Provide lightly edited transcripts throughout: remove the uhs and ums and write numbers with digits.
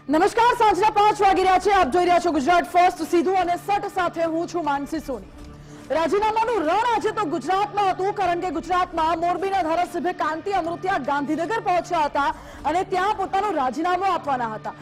નમસ્કાર, સાંજના 5 વાગી રહ્યા છે. આપ જોઈ રહ્યા છો ગુજરાત ફર્સ્ટ. સીધું અને સટ સાથે હું છું માનસી સોની. રાજીનામાનું રણ આજે તો ગુજરાતમાં હતું, કારણ કે ગુજરાતમાં મોરબીના ધારાસભ્ય કાંતિ અમૃતિયા ગાંધીનગર પહોંચ્યા હતા અને ત્યાં પોતાનું રાજીનામું આપવાના હતા.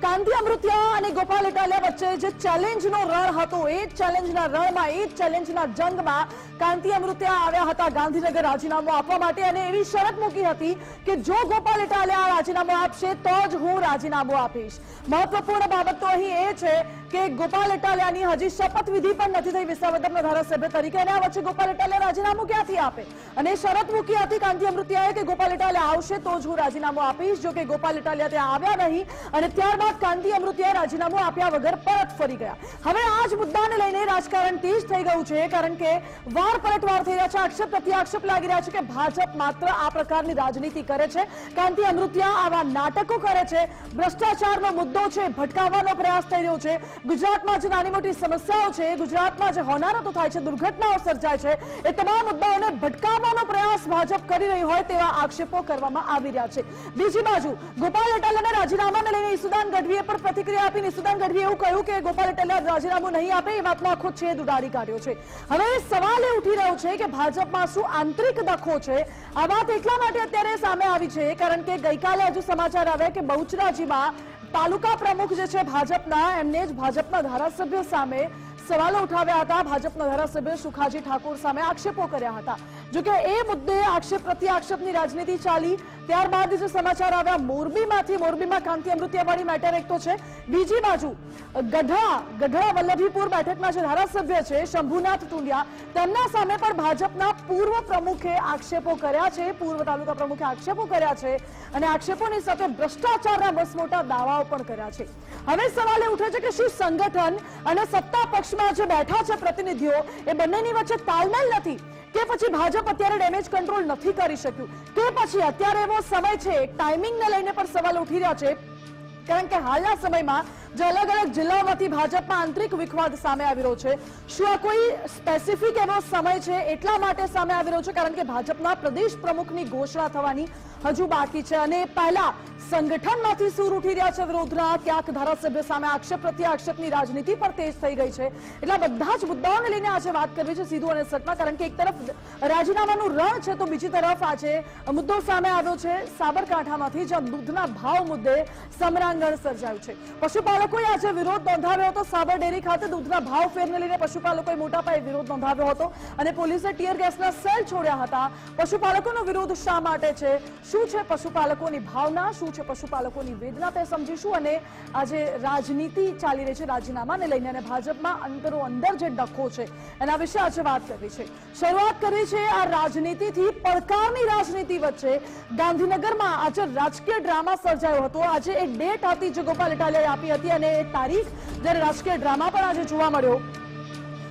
કાંતિ અમૃતિયા અને ગોપાલ ઇટાલિયા વચ્ચે જે ચેલેન્જનો રણ હતો, એ જ ચેલેન્જના રણમાં, એ જ ચેલેન્જના જંગમાં કાંતિ અમૃતિયા આવ્યા હતા ગાંધીનગર રાજીનામું આપવા માટે અને એવી શરત મૂકી હતી કે જો ગોપાલ ઇટાલિયા રાજીનામું આપશે તો જ હું રાજીનામું આપીશ. મહત્વપૂર્ણ બાબત તો અહીં એ છે કે ગોપાલ ઇટાલિયાની હજી શપથવિધિ પણ નથી થઈ વિસાવદરના ધારાસભ્ય તરીકે, અને આ વચ્ચે ગોપાલ ઇટાલિયા રાજીનામું ક્યાંથી આપે? અને શરત મૂકી હતી કાંતિ અમૃતિયાએ કે ગોપાલ ઇટાલિયા આવશે તો જ હું રાજીનામું આપીશ. જો કે ગોપાલ ઇટાલિયા ત્યાં આવ્યા નહીં અને ત્યારબાદ કાંતિ અમૃતિયાએ રાજીનામું આપ્યા વગર પરત ફરી ગયા. હવે આ જ મુદ્દાને લઈને રાજકારણ તેજ થઈ ગયું છે, કારણ કે વાર પલટવાર થઈ રહ્યા છે. આક્ષેપ પ્રત્યાક્ષેપ લાગી રહ્યા છે કે ભાજપ માત્ર આ પ્રકારની રાજનીતિ કરે છે, કાંતિ અમૃતિયા આવા નાટકો કરે છે, ભ્રષ્ટાચારનો મુદ્દો છે ભટકાવવાનો પ્રયાસ થઈ રહ્યો છે. ગુજરાતમાં જે નાની મોટી સમસ્યાઓ છે, ગુજરાતમાં જે હોનારતો થાય છે, દુર્ઘટનાઓ સર્જાય છે, એ તમામ મુદ્દાઓને ભટકાવવાનો પ્રયાસ ભાજપ કરી રહી હોય તેવા આક્ષેપો કરવામાં આવી રહ્યા છે. બીજી બાજુ ગોપાલ ઇટાલિયાના રાજીનામાને લઈને ઈસુદાન ગઢવીએ પણ પ્રતિક્રિયા આપી. ઈસુદાન ગઢવીએ એવું કહ્યું કે ગોપાલ ઇટાલિયા રાજીનામું નહીં આપે, એ વાતનો આખો છેદ ઉડાડી કાઢ્યો છે. હવે સવાલ એ ઉઠી રહ્યો છે કે ભાજપમાં શું આંતરિક દખો છે? આ વાત એટલા માટે અત્યારે સામે આવી છે કારણ કે ગઈકાલે હજુ સમાચાર આવ્યા કે બહુચરાજીમાં તાલુકા પ્રમુખ જે છે ભાજપના, એમને જ ભાજપના ધારાસભ્ય સામે સવાલો ઉઠાવ્યા હતા. ભાજપના ધારાસભ્ય સુખાજી ઠાકોર સામે આક્ષેપો કર્યા હતા. જોકે એ મુદ્દે આક્ષેપ પ્રત્યાક્ષેપની રાજનીતિ ચાલી. ત્યારબાદ જે સમાચાર આવ્યા મોરબીમાંથી, મોરબીમાં કાંતિ અમૃતિયાવાળી મેટર એક તો છે. બીજી બાજુ ગઢડા વલ્લભીપુર બેઠકના જે ધારાસભ્ય છે શંભુનાથ ટુંડિયા, તેમના સામે પણ ભાજપના પૂર્વ પ્રમુખે આક્ષેપો કર્યા છે, પૂર્વ તાલુકા પ્રમુખે આક્ષેપો કર્યા છે અને આક્ષેપોની સાથે ભ્રષ્ટાચારના મસમોટા દાવાઓ પણ કર્યા છે. હવે સવાલ એ ઉઠે છે કે શું સંગઠન અને સત્તા પક્ષમાં જે બેઠા છે પ્રતિનિધિઓ, એ બંનેની વચ્ચે તાલમેલ નથી કે પછી ભાજપ અત્યારે ડેમેજ કંટ્રોલ નથી કરી શક્યું, કે પછી અત્યારે એવો સમય છે, ટાઈમિંગને લઈને પણ સવાલ ઉઠી રહ્યા છે. કારણ કે હાલના સમયમાં જે અલગ અલગ જિલ્લાઓમાંથી ભાજપમાં આંતરિક વિખવાદ સામે આવી રહ્યો છે, શું આ કોઈ સ્પેસિફિક એવો સમય છે એટલા માટે સામે આવી રહ્યો છે કારણ કે ભાજપના પ્રદેશ પ્રમુખની ઘોષણા થવાની હજુ બાકી છે અને પહેલા સંગઠનમાંથી સૂર ઉઠી રહ્યા છે વિરોધના. ક્યાંક ધારાસભ્ય સામે આક્ષેપ પ્રત્યાક્ષેપની રાજનીતિ પણ તેજ થઈ ગઈ છે. એટલે બધા જ મુદ્દાઓને લઈને આજે વાત કરવી છે સીધું અને સટમાં, કારણ કે એક તરફ રાજીનામાનું રણ છે તો બીજી તરફ આજે મુદ્દો સામે આવ્યો છે સાબરકાંઠામાંથી, જ્યાં દૂધના ભાવ મુદ્દે સમરાંગણ સર્જાયું છે. પશુપાલકોએ આજે વિરોધ નોંધાવ્યો હતો. સાબર ડેરી ખાતે દૂધના ભાવ ફેરને લઈને પશુપાલકોએ મોટા પાયે વિરોધ નોંધાવ્યો હતો અને પોલીસે ટીયર ગેસના સેલ છોડ્યા હતા. પશુપાલકોનો વિરોધ શા માટે છે? શું છે પશુપાલકોની ભાવના, શું છે પશુપાલકોની વેદના, તે સમજીશું. અને આજે રાજનીતિ ચાલી રહી છે રાજીનામાને લઈને અને ભાજપમાં અંદરો અંદર જે ડખો છે એના વિશે આજે વાત કરવી છે. શરૂઆત કરી છે આ રાજનીતિથી. પડકારની રાજનીતિ વચ્ચે ગાંધીનગરમાં આજે રાજકીય ડ્રામા સર્જાયો હતો. આજે એક ડેટ હતી જે ગોપાલ ઇટાલિયાએ આપી હતી અને એ તારીખ જ્યારે રાજકીય ડ્રામા પણ આજે જોવા મળ્યો.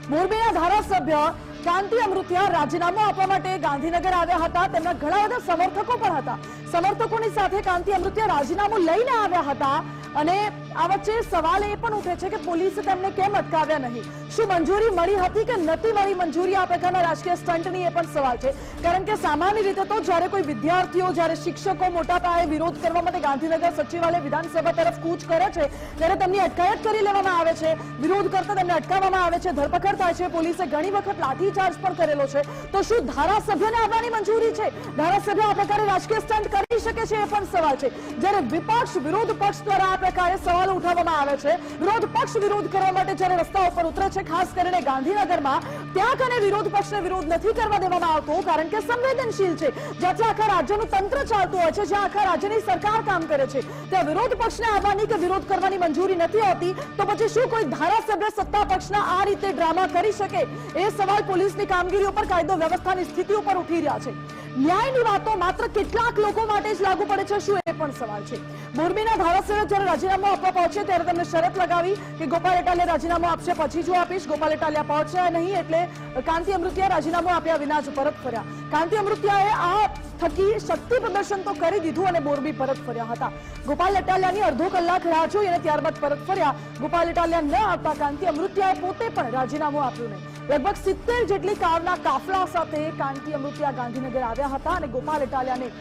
મોરબીના ધારાસભ્ય કાંતિ અમૃતિયા રાજીનામું આપવા માટે ગાંધીનગર આવ્યા હતા. તેમના ઘણા બધા સમર્થકો પણ હતા. સમર્થકોની સાથે કાંતિ અમૃતિયા રાજીનામું લઈને આવ્યા હતા અને આ વચ્ચે સવાલ એ પણ ઉઠે છે કે પોલીસે તેમને કેમ અટકાવ્યા નહીં? શું મંજૂરી મળી હતી કે નથી મળી મંજૂરી? આ પ્રકારના રાજકીય સ્ટન્ટની એ પણ સવાલ છે, કારણ કે સામાન્ય રીતે તો જ્યારે કોઈ વિદ્યાર્થીઓ, જ્યારે શિક્ષકો મોટા પાયે વિરોધ કરવા માટે ગાંધીનગર સચિવાલય વિધાનસભા તરફ કૂચ કરે છે ત્યારે તેમની અટકાયત કરી લેવામાં આવે છે. વિરોધ કરતા તેમને અટકાવવામાં આવે છે, ધરપકડ થાય છે. પોલીસે ઘણી વખત લાઠીચાર્જ પણ કરેલો છે. તો શું ધારાસભ્યને આવવાની મંજૂરી છે? ધારાસભ્ય આ પ્રકારે રાજકીય સ્ટન્ટ કરી શકે છે? એ પણ સવાલ છે. જ્યારે વિપક્ષ, વિરોધ પક્ષ દ્વારા આ પ્રકારે સવાલો ઉઠાવવામાં આવે છે, વિરોધ પક્ષ વિરોધ કરવા માટે જ્યારે રસ્તા ઉપર ઉતરે છે, ખાસ કરીને ગાંધીનગરમાં, ત્યાં કને વિરોધ પક્ષને વિરોધ નથી કરવા દેવામાં આવતો કારણ કે સંવેદનશીલ છે. જ્યાંથી આખા રાજ્યનું તંત્ર ચાલતું હોય છે, જ્યાં આખા રાજ્યની સરકાર કામ કરે છે, ત્યાં વિરોધ પક્ષને આવવાની કે વિરોધ કરવાની મંજૂરી નથી હોતી. તો પછી શું કોઈ ધારાસભ્ય સત્તા પક્ષના આ રીતે ડ્રામા કરી શકે? એ સવાલ પોલીસની કામગીરી ઉપર, કાયદો વ્યવસ્થાની સ્થિતિ ઉપર ઉઠી રહ્યા છે. ન્યાયની વાતો માત્ર કેટલાક લોકો માટે જ લાગુ પડે છે, શું? એ પણ સવાલ છે. મોરબીના ધારાસભ્ય જ્યારે રાજીનામું આપવા પહોંચે ત્યારે તેમને શરત લગાવી કે ગોપાલ ઇટાલિયા રાજીનામું આપશે પછી જો આપીશ. ગોપાલ ઇટાલિયા પહોંચ્યા નહીં એટલે કાંતિ અમૃતિયા રાજીનામું આપ્યા વિના જ પરત ફર્યા. કાંતિ અમૃતિયાએ આ થકી શક્તિ પ્રદર્શન તો કરી દીધું અને મોરબી પરત ફર્યા હતા. ગોપાલ ઇટાલિયાની અડધો કલાક રાહ જોઈ અને ત્યારબાદ પરત ફર્યા. ગોપાલ ઇટાલિયા ન આવતા કાંતિ અમૃતિયાએ પોતે પણ રાજીનામું આપ્યું નહીં. લગભગ 70 જેટલી કારના કાફલા સાથે કાંતિ અમૃતિયા ગાંધીનગર આવ્યા હતા અને ગોપાલ ઇટાલિયાને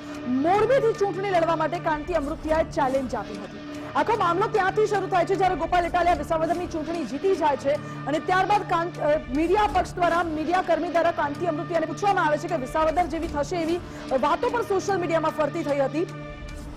મોરબીથી ચૂંટણી લડવા માટે કાંતિ અમૃતિયાએ ચેલેન્જ આપી હતી. આખો મામલો ત્યાંથી શરૂ થાય છે જ્યારે ગોપાલ ઇટાલિયા વિસાવદરની ચૂંટણી જીતી જાય છે અને ત્યારબાદ મીડિયા પક્ષ દ્વારા મીડિયા કર્મી દ્વારા કાંતિ અમૃતિયાને પૂછવામાં આવે છે કે વિસાવદર જેવી થશે એવી વાતો પણ સોશિયલ મીડિયામાં ફરતી થઈ હતી।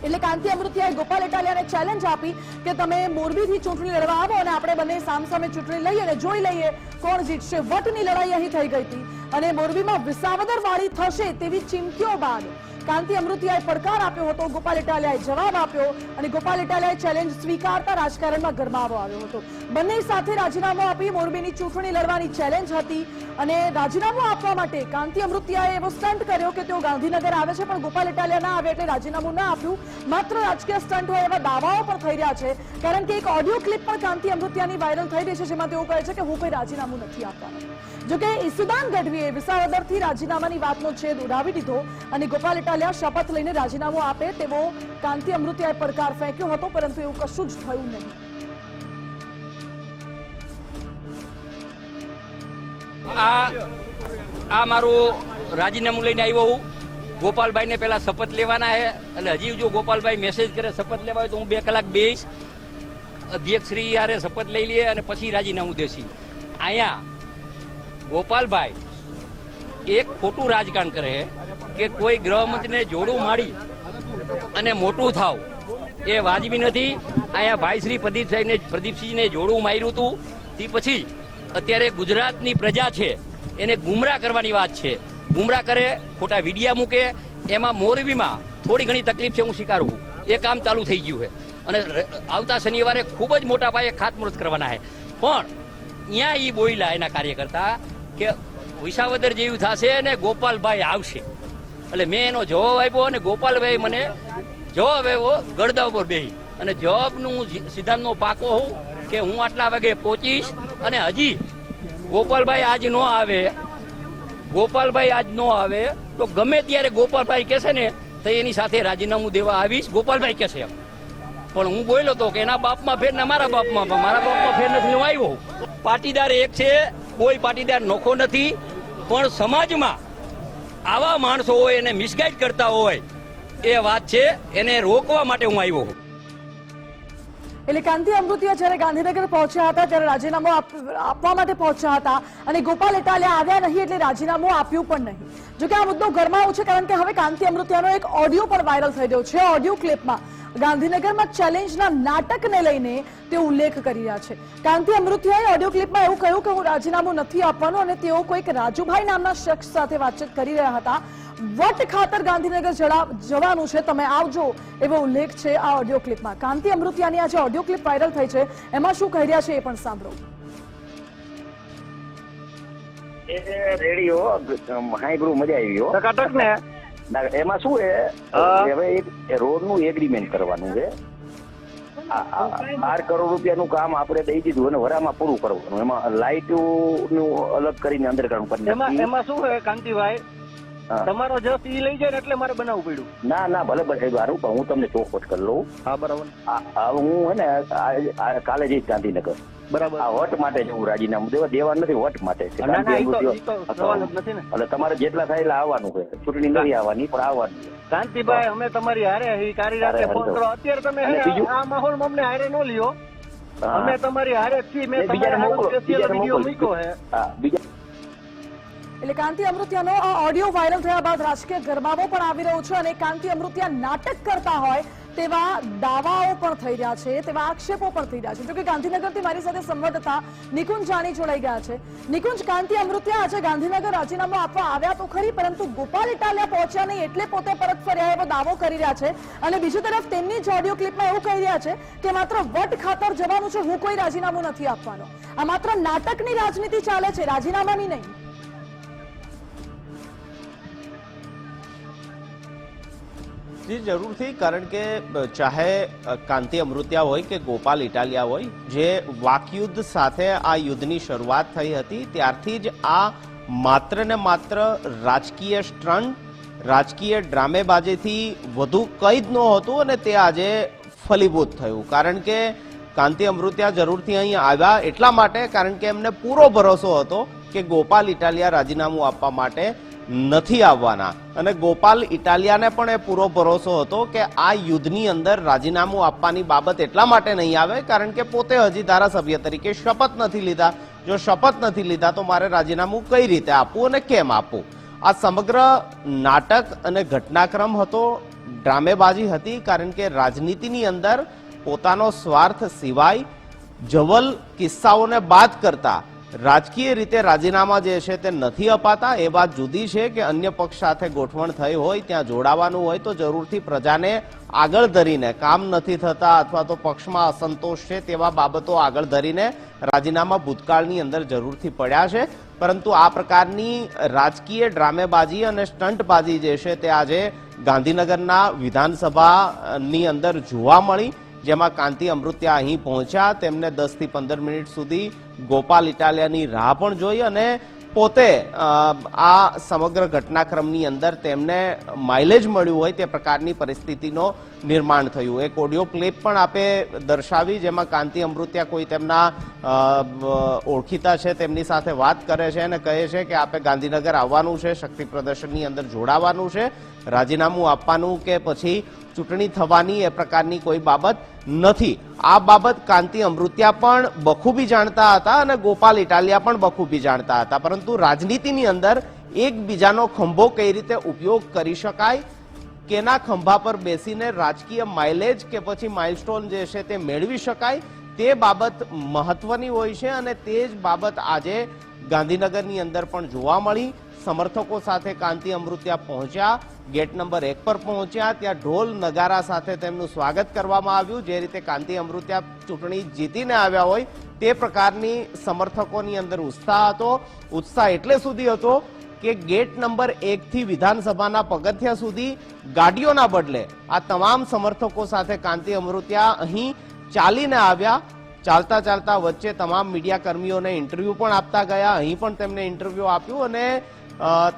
એટલે કાંતિ અમૃતિયાએ ગોપાલ ઇટાલિયાને ચેલેન્જ આપી કે તમે મોરબીથી ચૂંટણી લડવા આવો અને આપણે બંને સામસામે ચૂંટણી લઈએ અને જોઈ લઈએ કોણ જીતશે। વટની લડાઈ અહીં થઈ ગઈ હતી અને મોરબીમાં વિસાવદર વાળી થશે તેવી ચીમકીઓ બાદ કાંતિ અમૃતિયાએ પડકાર આપ્યો હતો, ગોપાલ ઇટાલિયાએ જવાબ આપ્યો અને ગોપાલ ઇટાલિયાએ ચેલેન્જ સ્વીકારતા રાજકારણમાં ગરમાવો આવ્યો હતો। બંને સાથે રાજીનામું આપી મોરબીની ચૂંટણી લડવાની ચેલેન્જ હતી અને રાજીનામું આપવા માટે કાંતિ અમૃતિયાએ એવો સ્ટન્ટ કર્યો કે તેઓ ગાંધીનગર આવે છે પણ ગોપાલ ઇટાલિયા ના આવે એટલે રાજીનામું ના આપ્યું। માત્ર રાજકીય સ્ટન્ટ હોય એવા દાવાઓ પણ થઈ રહ્યા છે કારણ કે એક ઓડિયો ક્લિપ પણ કાંતિ અમૃતિયાની વાયરલ થઈ રહી છે જેમાં તેઓ કહે છે કે હું કોઈ રાજીનામું નથી આપવાનો। જોકે ઈસુદાન ગઢવીએ વિસાવદરથી રાજીનામાની વાતનો છેદ ઉડાવી દીધો અને ગોપાલ ઇટાલિયા શપથ લઈને રાજીનામું આપે તેવો કાંતિ અમૃતિયાએ પડકાર ફેંક્યો હતો પરંતુ એવું કશું જ થયું નહીં। આ મારું રાજીનામું લઈને આવ્યો હું। ગોપાલભાઈને પહેલા શપથ લેવાના છે એટલે હજી જો ગોપાલભાઈ મેસેજ કરે શપથ લેવા હોય તો હું 2 કલાક બેસીશ, અધ્યક્ષ શ્રી યારે શપથ લઈ લઈએ અને પછી રાજીનામું દેશી। અહીંયા ગોપાલભાઈ એક ખોટું રાજકારણ કરે કે કોઈ ગૃહમંત્રીને જોડું માડી અને મોટું થાવ એ વાજબી નથી। અહીંયા ભાઈ શ્રી પ્રદીપસિંહને જોડું માર્યું હતું તે પછી અત્યારે ગુજરાતની પ્રજા છે એને ગુમરાહ કરવાની વાત છે, ગુમરાહ કરે, ખોટા વિડિયા મૂકે। એમાં મોરબીમાં થોડી ઘણી તકલીફ છે હું સ્વીકારું, એ કામ ચાલુ થઈ ગયું છે અને આવતા શનિવારે ખૂબ જ મોટા પાયે ખાતમુહૂર્ત કરવાના છે। પણ અહીંયા એ બોયલા એના કાર્યકર્તા કે વિસાવદર જેવું થશે અને ગોપાલભાઈ આવશે એટલે મેં એનો જવાબ આપ્યો અને ગોપાલભાઈ મને જવાબ આવ્યો ગળદા ઉપર બેહી અને જવાબનું સિદ્ધાંતનો પાકો હોઉં કે હું આટલા વાગે પહોંચીશ અને હજી ગોપાલભાઈ આજ ન આવે, ગોપાલભાઈ આજ ન આવે તો ગમે ત્યારે ગોપાલભાઈ કહેશે ને તો એની સાથે રાજીનામું દેવા આવીશ, ગોપાલભાઈ કહેશે એમ। પણ હું બોલ્યો તો કે એના બાપમાં ફેર ને મારા બાપમાં ફેર નથી, હું આવ્યો। પાટીદાર એક છે, કોઈ પાટીદાર નોખો નથી, પણ સમાજમાં આવા માણસો હોય એને મિસગાઈડ કરતા હોય એ વાત છે, એને રોકવા માટે હું આવ્યો। એટલે કાંતિ અમૃતિયા જ્યારે ગાંધીનગર પહોંચ્યા હતા ત્યારે રાજીનામું આપવા માટે પહોંચ્યા હતા અને ગોપાલ ઇટાલિયા આવ્યા નહીં એટલે રાજીનામું આપ્યું પણ નહીં। જોકે આ મુદ્દો ગરમાવો છે કારણ કે હવે કાંતિ અમૃતિયાનો એક ઓડિયો પણ વાયરલ થઈ રહ્યો છે। ઓડિયો ક્લિપમાં ગાંધીનગરમાં ચેલેન્જના નાટકને લઈને તે ઉલ્લેખ કરી રહ્યા છે। કાંતિ અમૃતિયાએ ઓડિયો ક્લિપમાં એવું કહ્યું કે હું રાજીનામું નથી આપવાનું અને તેઓ કોઈક રાજુભાઈ નામના શખ્સ સાથે વાતચીત કરી રહ્યા હતા। વટ ખાતર ગાંધીનગર જવાનું છે, તમે આવજો એવો ઉલ્લેખ છે આ ઓડિયો ક્લિપમાં। કાંતિ અમૃતિયાની આ જે ઓડિયો ક્લિપ વાયરલ થઈ છે એમાં શું કહી રહ્યા છે એ પણ સાંભળો। એ રેડિયો હાઈબ્રુ મજા આવી હો ટકાટક ને એમાં શું છે હવે એક રોડ નું એગ્રીમેન્ટ કરવાનું છે। 12 કરોડ રૂપિયાનું કામ આપણે દઈ દીધું અને વરામાં પૂરું કરવાનું, એમાં લાઇટ નું અલગ કરીને અંડરગ્રાઉન્ડ કરી એમાં શું છે કાંતિભાઈ તમારો જસ ઈ લઈ જાય ને એટલે મારે બનાવવું પડ્યું। ના ભલે સારું પણ હું તમને ચોખવટ કરી લઉં। હા બરાબર। હું હે ને કાલે જઈશ ગાંધીનગર, બરાબર। આ વટ માટે જવું, રાજીનામું દેવા નથી, વટ માટે એટલે તમારે જેટલા થાય એટલે આવવાનું છે, ચૂંટણી નથી આવવાની પણ આવવાનું। કાંતિભાઈ અમે તમારી હારે કારી રાતે ફોન કરો, અત્યારે તમે આ માહોલમાં અમને હારે ન લ્યો, અમે તમારી હારે છીએ, મેં તમારા વિડીયો મૂક્યો છે। એટલે કાંતિ અમૃતિયાનો આ ઓડિયો વાયરલ થયા બાદ રાજકીય ગરમાવો પણ આવી રહ્યો છે અને કાંતિ અમૃતિયા નાટક કરતા હોય તેવા દાવાઓ પણ થઈ રહ્યા છે, તેવા આક્ષેપો પણ થઈ રહ્યા છે। જોકે ગાંધીનગરથી મારી સાથે સંવાદદાતા નિકુંજ જાણી જોડાઈ ગયા છે। નિકુંજ, કાંતિ અમૃતિયા આજે ગાંધીનગર રાજીનામું આપવા આવ્યા તો ખરી પરંતુ ગોપાલ ઇટાલિયા પહોંચ્યા નહીં એટલે પોતે પરત ફર્યા એવો દાવો કરી રહ્યા છે અને બીજી તરફ તેમની જ ઓડિયો ક્લિપમાં એવું કહી રહ્યા છે કે માત્ર વટ ખાતર જવાનું છે, હું કોઈ રાજીનામું નથી આપવાનો। આ માત્ર નાટકની રાજનીતિ ચાલે છે, રાજીનામાની નહીં। जी जरूर थी, कारण के चाहे कांति अमृतिया હોય કે ગોપાલ ઇટાલિયા હોય, જે વાકયુદ્ધ સાથે આ યુદ્ધની શરૂઆત થઈ હતી ત્યારથી જ આ માત્ર ને માત્ર રાજકીય સ્ટન્ટ, રાજકીય ડ્રામેબાજીથી વધુ કંઈ જ નહોતું અને તે આજે ફલીભૂત થયું। કારણ કે કાંતિ અમૃતિયા જરૂરથી અહીં આવ્યા એટલા માટે કારણ કે એમને પૂરો ભરોસો હતો કે ગોપાલ ઇટાલિયા રાજીનામું આપવા માટે નથી આવવાના અને ગોપાલ ઇટાલિયાને પણ એ પૂરો ભરોસો હતો કે આ યુદ્ધની અંદર રાજીનામું આપવાની બાબત એટલા માટે નહીં આવે કારણ કે પોતે હજી ધારાસભ્ય તરીકે શપથ નથી લીધા. જો શપથ નથી લીધા તો મારે રાજીનામું કઈ રીતે આપવું અને કેમ આપવું? આ સમગ્ર નાટક અને ઘટનાક્રમ હતો, ડ્રામેબાજી હતી, કારણ કે રાજનીતિની અંદર પોતાનો સ્વાર્થ સિવાય જવલ કિસ્સાઓને બાદ કરતા રાજકીય રીતે રાજીનામા જે છે તે નથી અપાતા. એ વાત જુદી છે કે અન્ય પક્ષ સાથે ગોઠવણ થઈ હોય, ત્યાં જોડાવાનું હોય તો જરૂરથી પ્રજાને આગળ ધરીને, કામ નથી થતા અથવા તો પક્ષમાં અસંતોષ છે તેવા બાબતો આગળ ધરીને રાજીનામા ભૂતકાળની અંદર જરૂરથી પડ્યા છે. પરંતુ આ પ્રકારની રાજકીય ડ્રામેબાજી અને સ્ટંટબાજી જે છે તે આજે ગાંધીનગરના વિધાનસભાની અંદર જોવા મળી, જેમાં કાંતિ અમૃત્યા અહીં પહોંચ્યા. તેમને 10 થી 15 મિનિટ સુધી ગોપાલ ઇટાલિયાની રાહ પણ જોઈ અને પોતે આ સમગ્ર ઘટનાક્રમની અંદર તેમને માઇલેજ મળ્યું હોય તે પ્રકારની પરિસ્થિતિનો નિર્માણ થયું. એક ઓડિયો ક્લિપ પણ આપે દર્શાવી જેમાં કાંતિ અમૃત્યા કોઈ તેમના ઓળખીતા છે તેમની સાથે વાત કરે છે અને કહે છે કે આપે ગાંધીનગર આવવાનું છે, શક્તિ પ્રદર્શનની અંદર જોડાવાનું છે, રાજીનામું આપવાનું કે પછી ચૂંટણી થવાની એ પ્રકારની કોઈ બાબત નથી. આ બાબત કાંતિ અમૃત્યા પણ બખૂબી જાણતા હતા અને ગોપાલ ઇટાલિયા પણ બખૂબી જાણતા હતા. પરંતુ રાજનીતિની અંદર એકબીજાનો ખંભો કઈ રીતે ઉપયોગ કરી શકાય, કેના ખંભા પર બેસીને રાજકીય માઇલેજ કે પછી માઇલસ્ટોન જે છે તે મેળવી શકાય, તે બાબત મહત્વની હોય છે અને તે જ બાબત આજે ગાંધીનગરની અંદર પણ જોવા મળી. સમર્થકો સાથે કાંતિ અમૃત્યા પહોંચ્યા, ગેટ નંબર 1 પર પહોંચ્યા, ત્યાં ઢોલ નગારા સાથે તેમનું સ્વાગત કરવામાં આવ્યું. જે રીતે કાંતિ અમૃત્યા ચૂંટણી જીતીને આવ્યા હોય તે પ્રકારની સમર્થકોની અંદર ઉત્સાહ હતો. ઉત્સાહ એટલે સુધી હતો કે ગેટ નંબર 1 થી વિધાનસભાના પગથિયા સુધી ગાડીઓના બદલે આ તમામ સમર્થકો સાથે કાંતિ અમૃત્યા અહીં ચાલીને આવ્યા. ચાલતા ચાલતા વચ્ચે તમામ મીડિયા કર્મીઓને ઇન્ટરવ્યુ પણ આપતા ગયા. અહીં પણ તેમને ઇન્ટરવ્યુ આપ્યું અને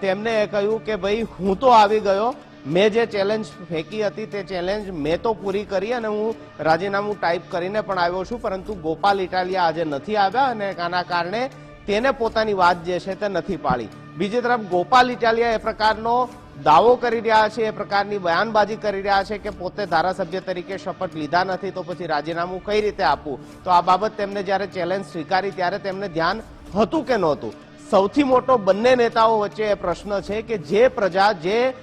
તેમને કહ્યું કે ભાઈ હું તો આવી ગયો, મેં જે ચેલેન્જ ફેંકી હતી તે ચેલેન્જ મેં તો પૂરી કરી અને હું રાજીનામું ટાઈપ કરીને પણ આવ્યો છું. પરંતુ ગોપાલ ઇટાલિયા આજે નથી આવ્યા અને આના કારણે તેને પોતાની વાત જે છે તે નથી પાડી. બીજી તરફ ગોપાલ ઇટાલિયા એ પ્રકારનો દાવો કરી રહ્યા છે, એ પ્રકારની બયાનબાજી કરી રહ્યા છે કે પોતે ધારાસભ્ય તરીકે શપથ લીધા નથી તો પછી રાજીનામું કઈ રીતે આપવું. તો આ બાબત તેમને જ્યારે ચેલેન્જ સ્વીકારી ત્યારે તેમને ધ્યાન હતું કે નહોતું? સૌથી મોટો બંને નેતાઓ વચ્ચે એ પ્રશ્ન છે કે જે પ્રજા, જે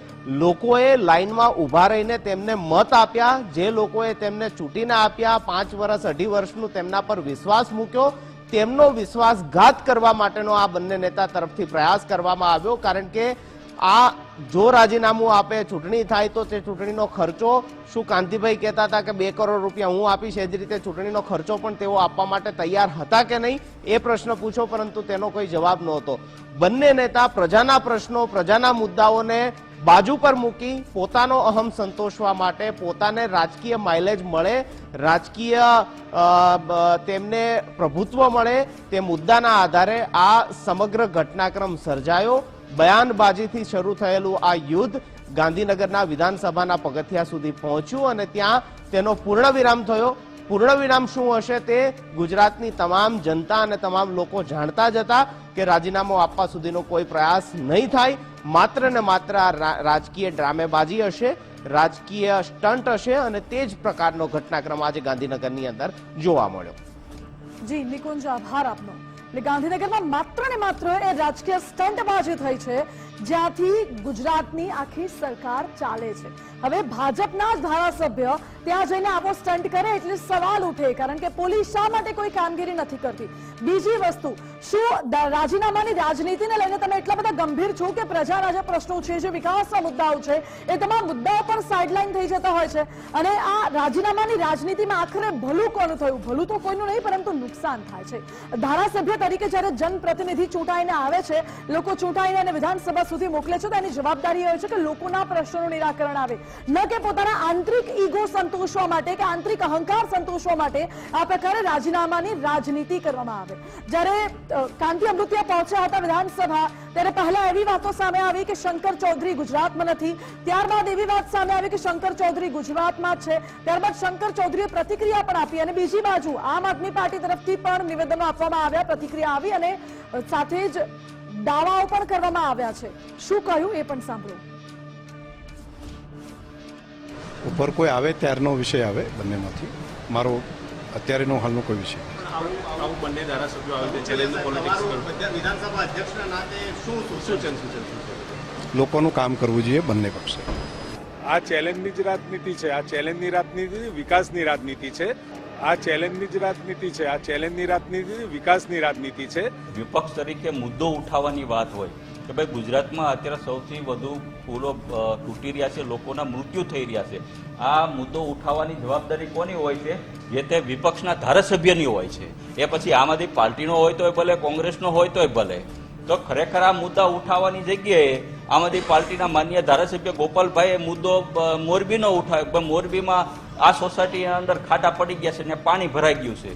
લોકોએ લાઈનમાં ઉભા રહીને તેમને મત આપ્યા, જે લોકોએ તેમને ચૂંટીને આપ્યા, 5 વર્ષ 2.5 વર્ષનું તેમના પર વિશ્વાસ મૂક્યો, તેમનો વિશ્વાસઘાત કરવા માટેનો આ બંને નેતા તરફથી પ્રયાસ કરવામાં આવ્યો. કારણ કે આ જો રાજીનામું આપે, ચૂંટણી થાય તો તે ચૂંટણીનો ખર્ચો, શું કાંતિભાઈ કહેતા હતા કે 2 કરોડ રૂપિયા હું આપીશ, એ જ રીતે ચૂંટણીનો ખર્ચો પણ તેઓ આપવા માટે તૈયાર હતા કે નહીં એ પ્રશ્ન પૂછો, પરંતુ તેનો કોઈ જવાબ નહોતો. બંને નેતા પ્રજાના પ્રશ્નો, પ્રજાના મુદ્દાઓને બાજુ પર મૂકી પોતાનો અહમ સંતોષવા માટે, પોતાને રાજકીય માઇલેજ મળે, રાજકીય તેમને પ્રભુત્વ મળે તે મુદ્દાના આધારે આ સમગ્ર ઘટનાક્રમ સર્જાયો. બયાનબાજીથી શરૂ થયેલું આ યુદ્ધ ગાંધીનગરના વિધાનસભાના પગથિયા સુધી પહોંચ્યું અને ત્યાં તેનો પૂર્ણવિરામ થયો. પૂર્ણવિરામ શું હશે તે ગુજરાતની તમામ જનતા અને તમામ લોકો જાણતા જ હતા કે રાજીનામું આપવા સુધીનો કોઈ પ્રયાસ નહીં થાય. માત્ર ને માત્ર આ રાજકીય ડ્રામેબાજી હશે, રાજકીય સ્ટન્ટ હશે અને તે જ પ્રકારનો ઘટનાક્રમ આજે ગાંધીનગરની અંદર જોવા મળ્યો. જી નિકુંજ, આભાર આપનો. ગાંધીનગરમાં માત્ર ને માત્ર એ રાજકીય સ્ટંટબાજી થઈ છે જ્યાંથી ગુજરાતની આખી સરકાર ચાલે છે. હવે ભાજપના જ ધારાસભ્ય ત્યાં જઈને આવો સ્ટન્ટ કરે એટલે સવાલ ઉઠે, કારણ કે પોલીસ શા માટે કોઈ કામગીરી નથી કરતી. બીજી વસ્તુ, શું રાજીનામાની રાજનીતિને લઈને તમે એટલા બધા ગંભીર છો કે પ્રજાના જે પ્રશ્નો છે, જે વિકાસના મુદ્દાઓ છે, એ તમામ મુદ્દાઓ પણ સાઇડલાઇન થઈ જતા હોય છે અને આ રાજીનામાની રાજનીતિમાં આખરે ભલું કોનું થયું? ભલું તો કોઈનું નહીં, પરંતુ નુકસાન થાય છે. ધારાસભ્ય તરીકે જ્યારે જનપ્રતિનિધિ ચૂંટાઈને આવે છે, લોકો ચૂંટાઈને એને વિધાનસભા સુધી મોકલે છે તો એની જવાબદારી હોય છે કે લોકોના પ્રશ્નોનું નિરાકરણ આવે, ન કે પોતાના આંતરિક ઈગો સંતોષવા માટે કે આંતરિક અહંકાર સંતોષવા માટે આ પ્રકારે રાજીનામાની રાજનીતિ કરવામાં આવે. જ્યારે કાંતિ અમૃત્યા પહોંચ્યા હતા વિધાનસભા ત્યારે પહેલા એવી વાતો સામે આવી કે શંકર ચૌધરી ગુજરાતમાં નથી, ત્યારબાદ એવી વાત સામે આવી કે શંકર ચૌધરી ગુજરાતમાં છે, ત્યારબાદ શંકર ચૌધરીએ પ્રતિક્રિયા પણ આપી અને બીજી બાજુ આમ આદમી પાર્ટી તરફથી પણ નિવેદનો આપવામાં આવ્યા, પ્રતિક્રિયા આવી અને સાથે જ દાવાઓ પણ કરવામાં આવ્યા છે. શું કહ્યું એ પણ સાંભળો. ઉપર કોઈ આવે ત્યારનો વિષય આવે બંનેમાંથી, મારો અત્યારેનો હાલનો કોઈ વિષય. આવું બંને ધારાસભ્યો આવે છે ચેલેન્જ પોલિટિક્સ વિધાનસભા અધ્યક્ષના નાતે શું સૂચન લોકોનું કામ કરવું જોઈએ બંને પક્ષે. આ ચેલેન્જની જ રાજનીતિ છે, આ ચેલેન્જની રાજનીતિ વિકાસની રાજનીતિ છે, આ ચેલેન્જની જ રાજનીતિ છે, આ ચેલેન્જની રાજનીતિ વિકાસની રાજનીતિ છે. વિપક્ષ તરીકે મુદ્દો ઉઠાવવાની વાત હોય કે ભાઈ ગુજરાતમાં અત્યારે સૌથી વધુ પુલો તૂટી રહ્યા છે, લોકોના મૃત્યુ થઈ રહ્યા છે, આ મુદ્દો ઉઠાવવાની જવાબદારી કોની હોય છે? જે તે વિપક્ષના ધારાસભ્યની હોય છે. એ પછી આમ આદમી પાર્ટીનો હોય તોય ભલે, કોંગ્રેસનો હોય તોય ભલે. તો ખરેખર આ મુદ્દા ઉઠાવવાની જગ્યાએ આમ આદમી પાર્ટીના માન્ય ધારાસભ્ય ગોપાલભાઈએ મુદ્દો મોરબીનો ઉઠાવ્યો. મોરબીમાં આ સોસાયટીના અંદર ખાડા પડી ગયા છે ને પાણી ભરાઈ ગયું છે.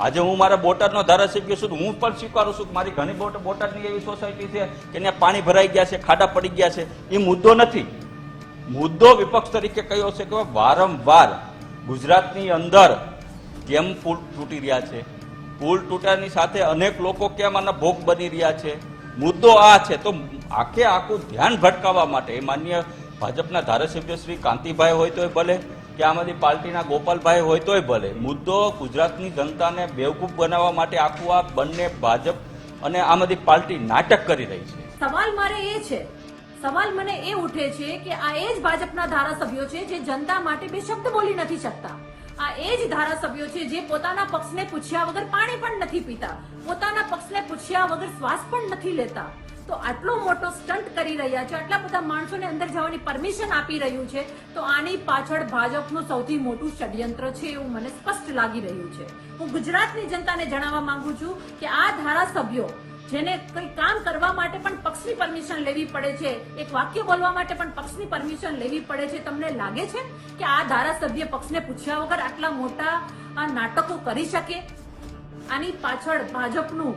આજે હું મારા બોટાદનો ધારાસભ્ય છું, હું પણ સ્વીકારું છું કે મારી ઘણી બોટાદની એવી સોસાયટી છે કે ત્યાં પાણી ભરાઈ ગયા છે, ખાડા પડી ગયા છે. એ મુદ્દો નથી. મુદ્દો વિપક્ષ તરીકે કયો છે કે વારંવાર ગુજરાતની અંદર કેમ પુલ તૂટી રહ્યા છે, પુલ તૂટ્યાની સાથે અનેક લોકો કેમ આના ભોગ બની રહ્યા છે. મુદ્દો આ છે. તો આખે આખું ધ્યાન ભટકાવવા માટે માન્ય ભાજપના ધારાસભ્ય શ્રી કાંતિભાઈ હોય તોય ભલે કે આમ આદમી પાર્ટીના ગોપાલભાઈ હોય તોય ભલે, મુદ્દો ગુજરાતની જનતાને બેવકૂફ બનાવવા માટે આખું આ બંને ભાજપ અને આમ આદમી પાર્ટી નાટક કરી રહી છે. સવાલ મારે એ છે, સવાલ મને એ ઉઠે છે કે આ એ જ ભાજપના ધારાસભ્યો છે જે જનતા માટે બે શબ્દ બોલી નથી શકતા. આ એ જ ધારાસભ્યો છે જે પોતાના પક્ષને પૂછ્યા વગર પાણી પણ નથી પીતા, પોતાના પક્ષને પૂછ્યા વગર શ્વાસ પણ નથી લેતા. તો આટલો મોટો સ્ટન્ટ કરી રહ્યા છે, આટલા બધા માણસોને અંદર જવાની પરમિશન આપી રહ્યું છે, તો આની પાછળ ભાજપનું સૌથી મોટું ષડયંત્ર છે એવું મને સ્પષ્ટ લાગી રહ્યું છે. હું ગુજરાતની જનતાને જણાવવા માંગુ છું કે આ ધારાસભ્યો જેને કઈ કામ કરવા માટે પણ પક્ષની પરમિશન લેવી પડે છે, એક વાક્ય બોલવા માટે પણ પક્ષની પરમિશન લેવી પડે છે, તમને લાગે છે કે આ ધારાસભ્ય પક્ષને પૂછ્યા વગર આટલા મોટા નાટકો કરી શકે? આની પાછળ ભાજપનું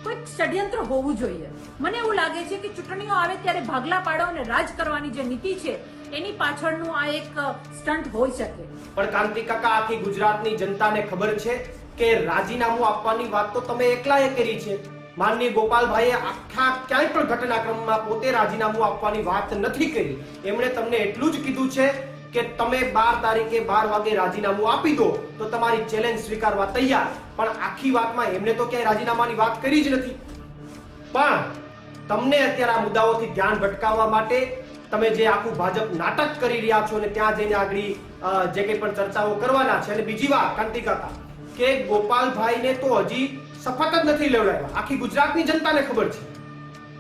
કોઈક ષડયંત્ર હોવું જોઈએ. મને એવું લાગે છે કે ચૂંટણીઓ આવે ત્યારે ભાગલા પાડો અને રાજ કરવાની જે નીતિ છે એની પાછળનું આ એક સ્ટન્ટ હોઈ શકે. પણ કાંતિ કાકા, આખી ગુજરાતની જનતાને ખબર છે કે રાજીનામું આપવાની વાત તો તમે એકલાએ કરી છે. માનનીય ગોપાલભાઈએ આખા ક્યાંય પણ ઘટનાક્રમમાં પોતે રાજીનામું આપવાની વાત નથી કરી. એમણે તમને એટલું જ કીધું છે કે તમે 12 તારીખે 12 વાગે રાજીનામું આપી દો તો તમારી ચેલેન્જ સ્વીકારવા તૈયાર. પણ આખી વાતમાં એમને તો ક્યાંય રાજીનામાની વાત કરી જ નથી. પણ તમને અત્યારે આ મુદ્દાઓથી ધ્યાન ભટકાવવા માટે તમે જે આખું ભાજપ નાટક કરી રહ્યા છો અને ત્યાં જઈને આગળ જે કંઈ પણ ચર્ચાઓ કરવાના છે. અને બીજી વાત કાંતિ કાકા, કે ગોપાલભાઈને તો હજી શપથ જ નથી લેવડાવ્યા. આખી ગુજરાતની જનતાને ખબર છે